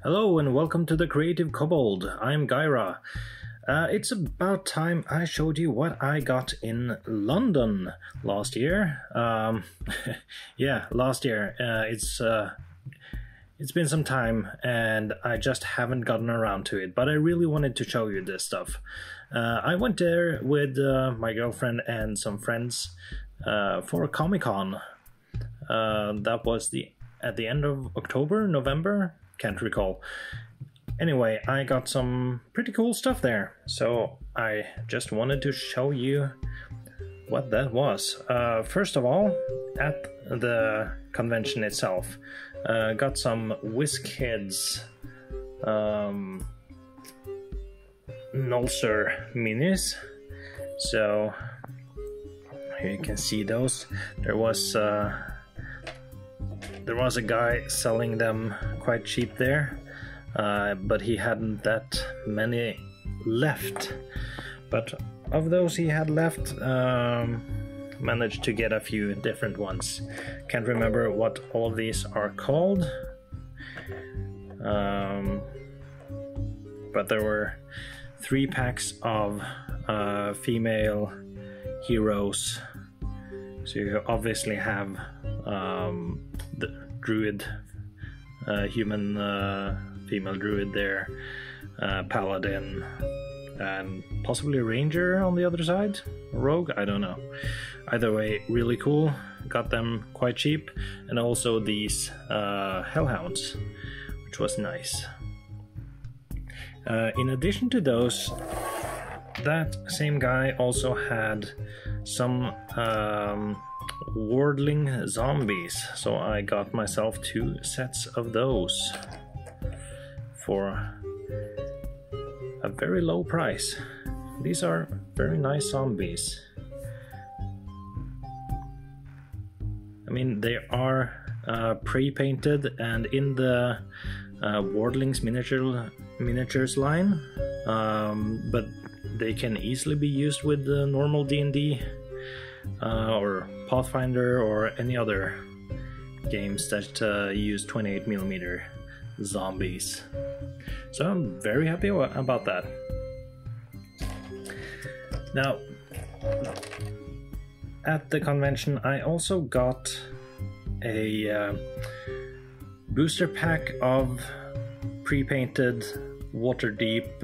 Hello and welcome to the Creative Kobold. I'm Gyra. It's about time I showed you what I got in London last year. Yeah, last year. It's been some time and I just haven't gotten around to it, but I really wanted to show you this stuff. I went there with my girlfriend and some friends for a ComicCon. That was at the end of October, November? Can't recall. Anyway, I got some pretty cool stuff there, so I just wanted to show you what that was. First of all, at the convention itself, got some WizKids Nulcer minis. So here you can see those. There was a guy selling them quite cheap there, but he hadn't that many left. But of those he had left, managed to get a few different ones. Can't remember what all these are called, but there were 3 packs of female heroes. So you obviously have the druid, human female druid there, paladin, and possibly a ranger on the other side, rogue, I don't know. Either way, really cool. Got them quite cheap, and also these hellhounds, which was nice. In addition to those, that same guy also had some wardling zombies, so I got myself 2 sets of those for a very low price. These are very nice zombies. I mean, they are pre-painted and in the wardlings miniatures line, but they can easily be used with the normal D&D or Pathfinder or any other games that use 28mm zombies. So I'm very happy about that. Now, at the convention I also got a booster pack of pre-painted Waterdeep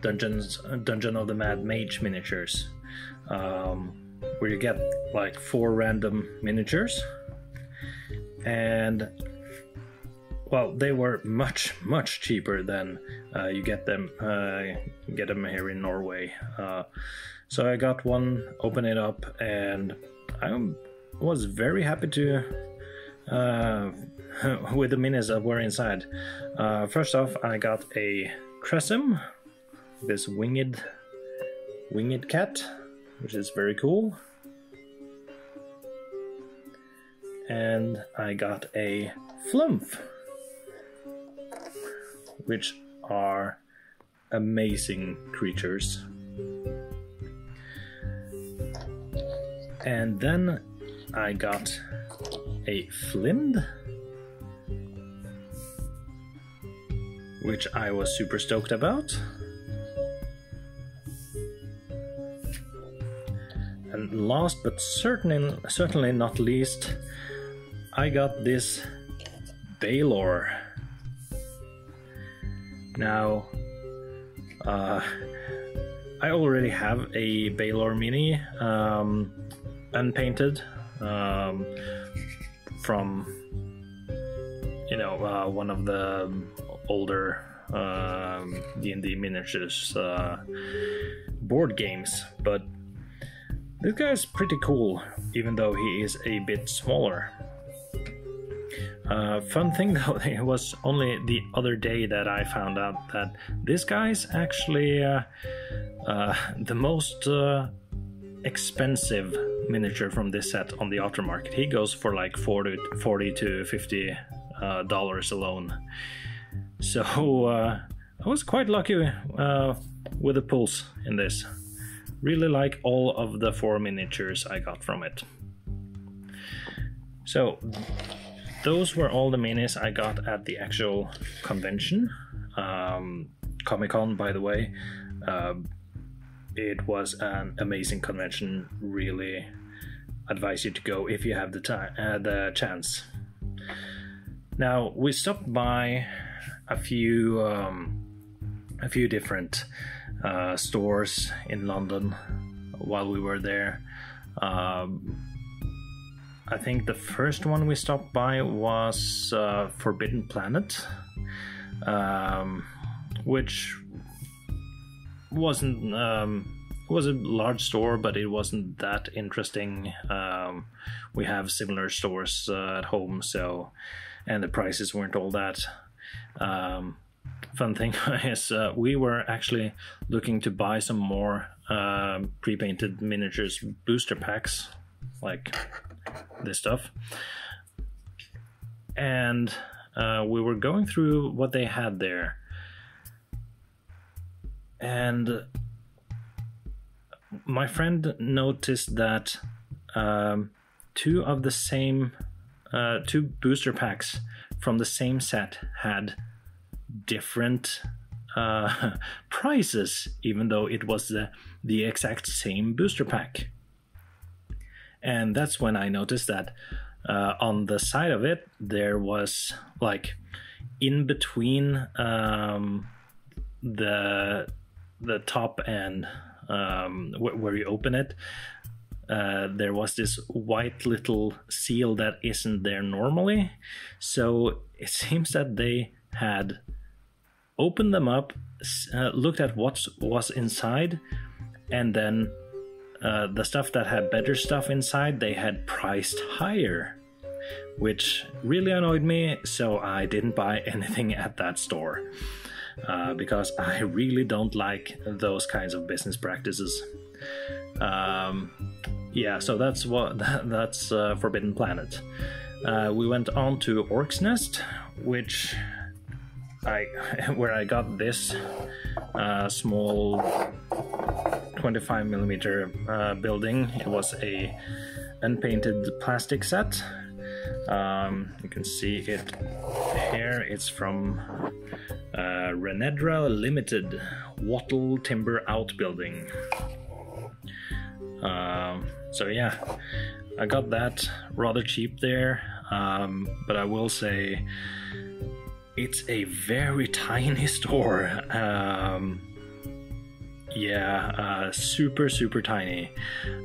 Dungeon of the Mad Mage miniatures, where you get like 4 random miniatures, and well, they were much cheaper than you get them here in Norway. So I got one, opened it up, and I was very happy to with the minis that were inside. First off, I got a Cressim, this winged cat, which is very cool. And I got a Flumph, which are amazing creatures. And then I got a Flind, which I was super stoked about. And last but certainly not least, I got this Baylor. Now, I already have a Baylor mini, unpainted, from one of the older D&D miniatures board games, but this guy's pretty cool, even though he is a bit smaller. Fun thing though, it was only the other day that I found out that this guy's actually the most expensive miniature from this set on the aftermarket. He goes for like $40 to $50 alone. So I was quite lucky with the pulls in this. Really like all of the 4 miniatures I got from it. So those were all the minis I got at the actual convention. Comic-Con, by the way. It was an amazing convention. Really advise you to go if you have the chance. Now, we stopped by a few different stores in London while we were there. I think the first one we stopped by was Forbidden Planet, which wasn't it was a large store, but it wasn't that interesting. We have similar stores at home, so, and the prices weren't all that. Fun thing is we were actually looking to buy some more pre-painted miniatures booster packs, like this stuff, and we were going through what they had there, and my friend noticed that two booster packs from the same set had different prices, even though it was the exact same booster pack. And that's when I noticed that on the side of it there was, like, in between the top and where you open it, there was this white little seal that isn't there normally. So it seems that they had opened them up, looked at what was inside, and then the stuff that had better stuff inside they had priced higher, which really annoyed me. So I didn't buy anything at that store. Because I really don't like those kinds of business practices. Yeah, so that's Forbidden Planet. We went on to Orc's Nest, where I got this small 25mm building. It was a unpainted plastic set. You can see it here. It's from Renedra Limited Wattle Timber Outbuilding. So yeah, I got that rather cheap there, but I will say it's a very tiny store. Yeah, super tiny.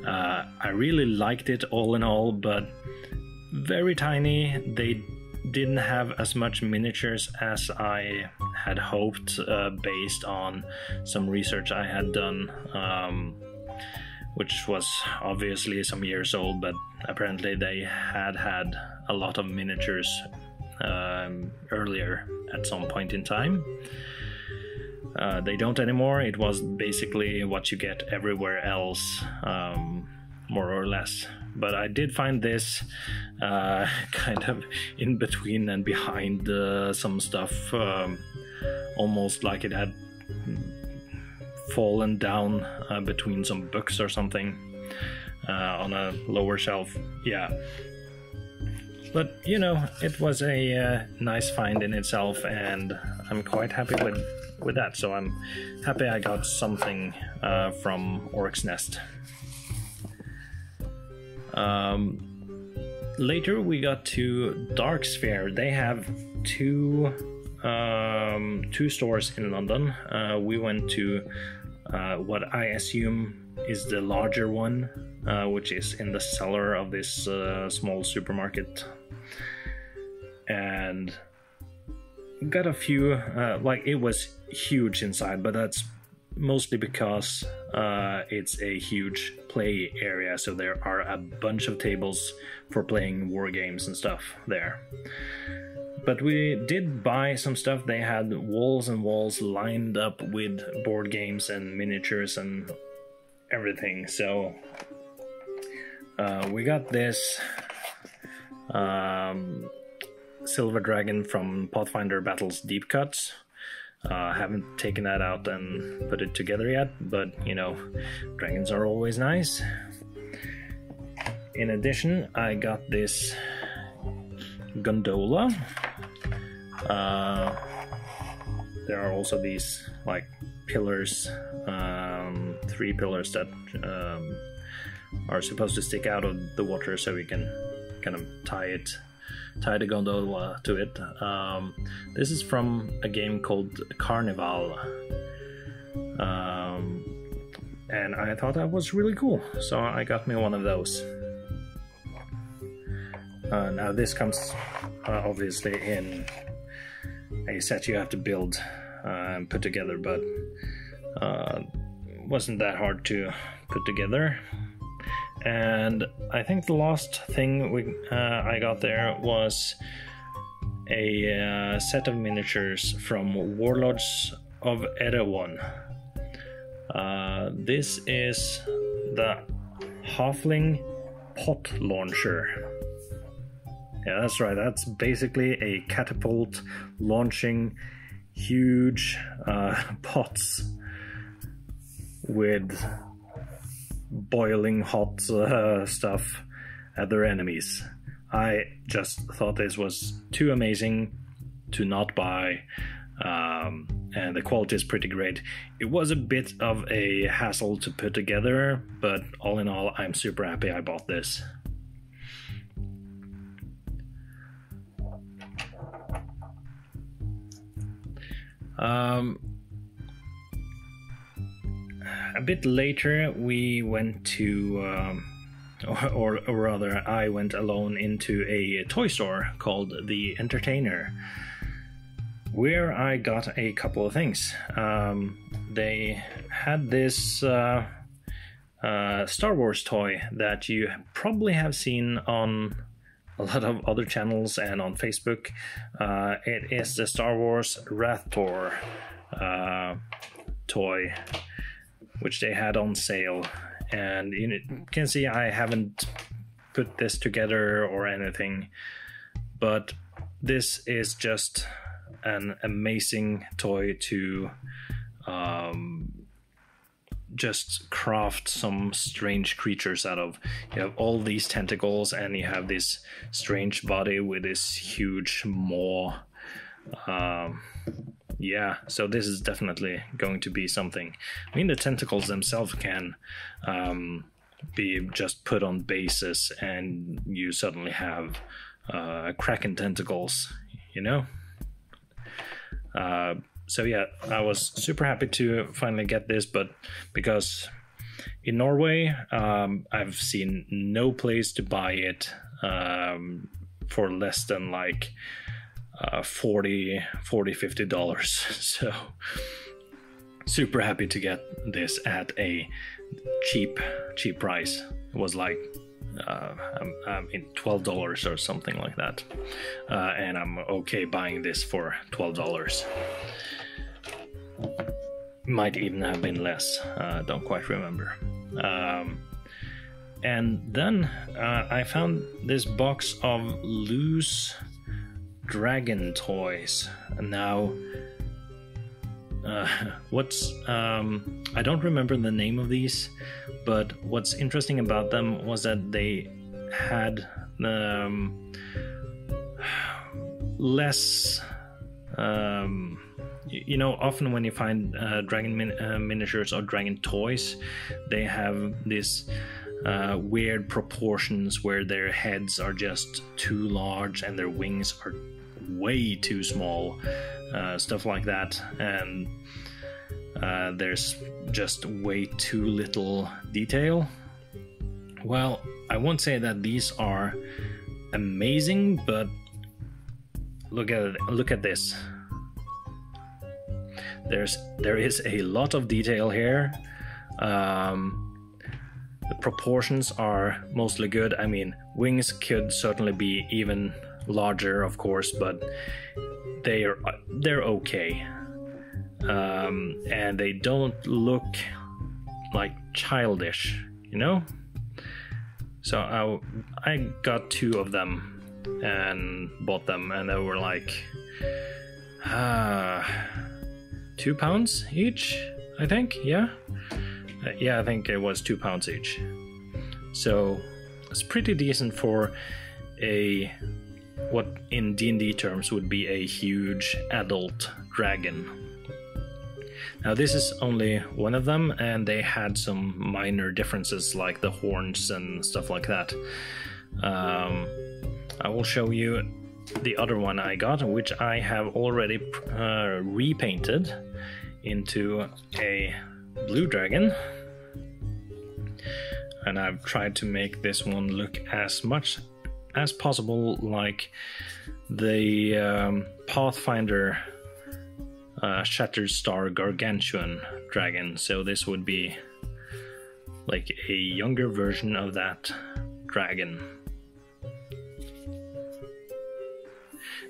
I really liked it all in all, but very tiny. They didn't have as much miniatures as I had hoped, based on some research I had done, which was obviously some years old, but apparently they had a lot of miniatures earlier at some point in time. They don't anymore. It was basically what you get everywhere else, more or less. But I did find this kind of in between and behind some stuff, almost like it had fallen down between some books or something, on a lower shelf. Yeah. But, you know, it was a nice find in itself, and I'm quite happy with that. So I'm happy I got something from Orc's Nest. Later we got to Dark Sphere. They have two stores in London. We went to what I assume is the larger one, which is in the cellar of this small supermarket, and got a few, like, it was huge inside, but that's mostly because it's a huge play area, so there are a bunch of tables for playing war games and stuff there. But we did buy some stuff. They had walls and walls lined up with board games and miniatures and everything. So we got this Silver Dragon from Pathfinder Battles Deep Cuts. Haven't taken that out and put it together yet, but you know, dragons are always nice. In addition, I got this gondola. There are also these like pillars, 3 pillars that are supposed to stick out of the water, so you can kind of tie the gondola to it. This is from a game called Carnival, and I thought that was really cool, so I got me one of those. Now this comes obviously in a set you have to build and put together, but wasn't that hard to put together. And I think the last thing I got there was a set of miniatures from Warlords of Erewhon. This is the Halfling pot launcher. Yeah, that's right, that's basically a catapult launching huge pots with boiling hot stuff at their enemies. I just thought this was too amazing to not buy, and the quality is pretty great. It was a bit of a hassle to put together, but all in all, I'm super happy I bought this. A bit later we went to, or rather I went alone into a toy store called The Entertainer, where I got a couple of things. They had this Star Wars toy that you probably have seen on a lot of other channels and on Facebook. It is the Star Wars Rathor toy, which they had on sale, and you can see I haven't put this together or anything, but this is just an amazing toy to just craft some strange creatures out of. You have all these tentacles and you have this strange body with this huge maw. Yeah, so this is definitely going to be something. I mean, the tentacles themselves can be just put on bases and you suddenly have Kraken tentacles, you know? So yeah, I was super happy to finally get this, but because in Norway, I've seen no place to buy it for less than like $40-$50. So super happy to get this at a cheap price. It was like $12 or something like that, and I'm okay buying this for $12. Might even have been less, don't quite remember. And then I found this box of loose dragon toys. Now I don't remember the name of these, but what's interesting about them was that they had less you know, often when you find dragon miniatures or dragon toys, they have this weird proportions where their heads are just too large and their wings are way too small, stuff like that, and there's just way too little detail. Well, I won't say that these are amazing, but look at this. There is a lot of detail here. The proportions are mostly good. I mean, wings could certainly be even larger, of course, but they're okay, and they don't look like childish, you know. So I got 2 of them and bought them, and they were like £2 each, I think. Yeah, I think it was £2 each. So it's pretty decent for a what in D&D terms would be a huge adult dragon. Now this is only one of them, and they had some minor differences like the horns and stuff like that. I will show you the other one I got, which I have already repainted into a blue dragon. And I've tried to make this one look as much as possible like the Pathfinder Shattered Star Gargantuan dragon. So this would be like a younger version of that dragon.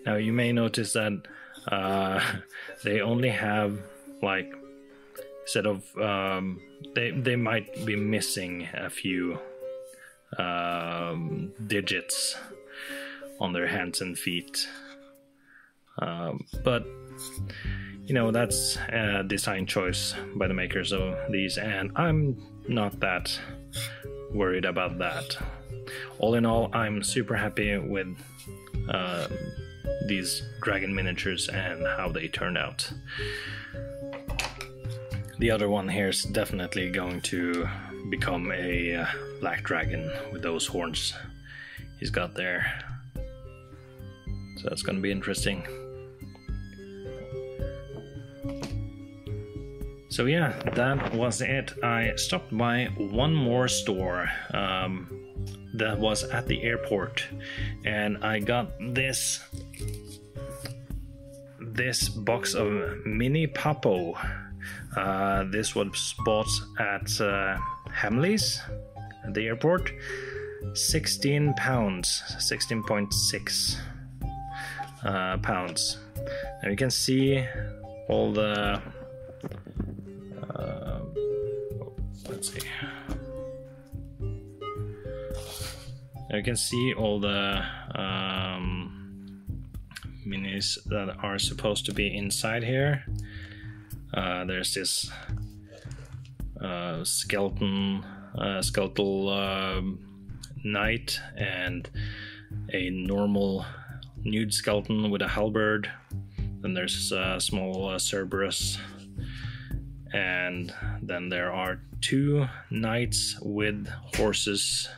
Now you may notice that they only have like, instead of they might be missing a few digits on their hands and feet, but you know, that's a design choice by the makers of these, and I'm not that worried about that. All in all, I'm super happy with these dragon miniatures and how they turned out. The other one here is definitely going to become a black dragon with those horns he's got there. So that's going to be interesting. So yeah, that was it. I stopped by one more store that was at the airport, and I got this box of mini Papo. This was bought at Hamleys at the airport. 16 pounds, 16.6 pounds. Now you can see all the let's see. Now you can see all the minis that are supposed to be inside here. There's this skeletal knight and a normal nude skeleton with a halberd. Then there's a small Cerberus, and then there are 2 knights with horses.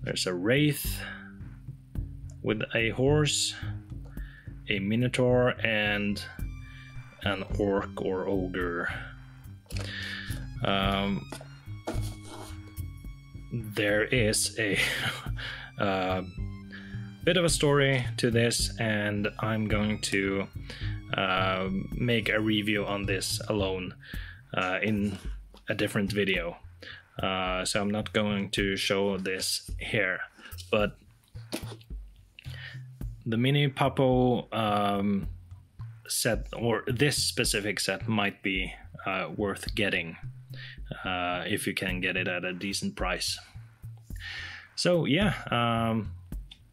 There's a wraith with a horse, a minotaur, and an orc or ogre. There is a bit of a story to this, and I'm going to make a review on this alone in a different video. So I'm not going to show this here, but the mini Papo set, or this specific set, might be worth getting if you can get it at a decent price. So yeah,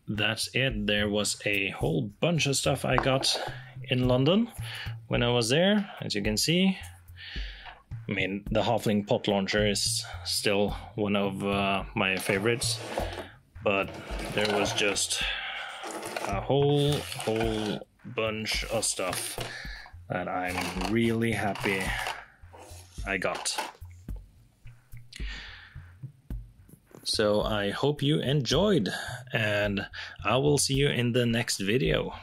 that's it. There was a whole bunch of stuff I got in London when I was there, as you can see. I mean, the Halfling pot launcher is still one of my favorites, but there was just a whole bunch of stuff that I'm really happy I got. So I hope you enjoyed, and I will see you in the next video.